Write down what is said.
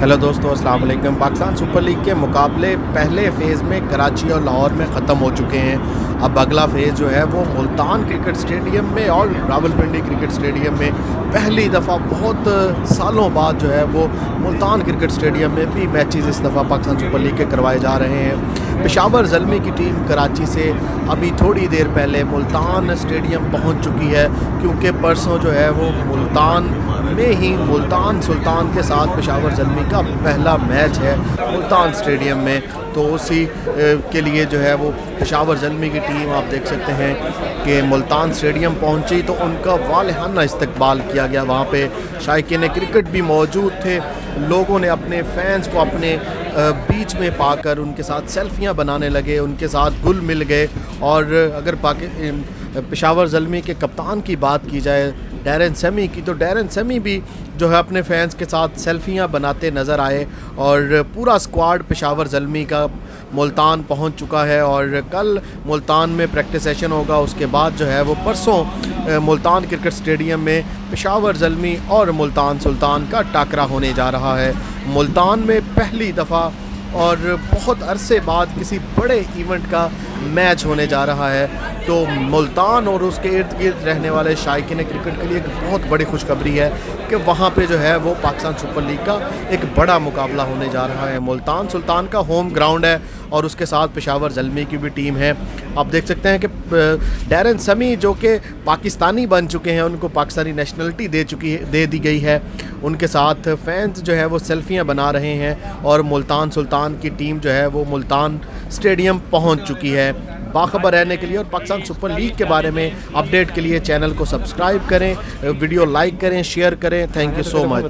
Hello दोस्तों, अस्सलाम वालेकुम। पाकिस्तान सुपर लीग के मुकाबले पहले फ़ेज़ में कराची और लाहौर में ख़त्म हो चुके हैं। अब अगला फ़ेज़ जो है वो मुल्तान क्रिकेट स्टेडियम में और रावलपिंडी क्रिकेट स्टेडियम में पहली दफ़ा बहुत सालों बाद जो है वो मुल्तान क्रिकेट स्टेडियम में भी मैचेस इस दफ़ा पाकिस्तान सुपर लीग के करवाए जा रहे हैं। पेशावर ज़ल्मी की टीम कराची से अभी थोड़ी देर पहले मुल्तान स्टेडियम पहुंच चुकी है, क्योंकि परसों जो है वो मुल्तान में ही मुल्तान सुल्तान के साथ पेशावर ज़ल्मी का पहला मैच है मुल्तान स्टेडियम में। तो उसी के लिए जो है वो पेशावर ज़ल्मी की टीम आप देख सकते हैं कि मुल्तान स्टेडियम पहुंची तो उनका वालिहाना इस्तकबाल किया गया। वहाँ पे शायकीन क्रिकेट भी मौजूद थे। लोगों ने अपने फैंस को अपने बीच में पाकर उनके साथ सेल्फियां बनाने लगे, उनके साथ गुल मिल गए। और अगर पेशावर ज़ल्मी के कप्तान की बात की जाए डैरेन सेमी की, तो डैरेन सेमी भी जो है अपने फैंस के साथ सेल्फियां बनाते नज़र आए। और पूरा स्क्वाड पेशावर ज़ल्मी का मुल्तान पहुंच चुका है और कल मुल्तान में प्रैक्टिस सेशन होगा। उसके बाद जो है वो परसों मुल्तान क्रिकेट स्टेडियम में पेशावर ज़ल्मी और मुल्तान सुल्तान का टाकरा होने जा रहा है। मुल्तान में पहली दफ़ा और बहुत अरसे बाद किसी बड़े इवेंट का मैच होने जा रहा है। तो मुल्तान और उसके इर्द गिर्द रहने वाले शायकीन क्रिकेट के लिए एक बहुत बड़ी खुशखबरी है कि वहाँ पे जो है वो पाकिस्तान सुपर लीग का एक बड़ा मुकाबला होने जा रहा है। मुल्तान सुल्तान का होम ग्राउंड है और उसके साथ पेशावर ज़ल्मी की भी टीम है। आप देख सकते हैं कि डैरेन सेमी जो कि पाकिस्तानी बन चुके हैं, उनको पाकिस्तानी नेशनलिटी दे दी गई है। उनके साथ फैंस जो है वो सेल्फियां बना रहे हैं और मुल्तान सुल्तान की टीम जो है वो मुल्तान स्टेडियम पहुंच चुकी है। बाखबर रहने के लिए और पाकिस्तान सुपर लीग के बारे में अपडेट के लिए चैनल को सब्सक्राइब करें, वीडियो लाइक करें, शेयर करें। Thank you so much.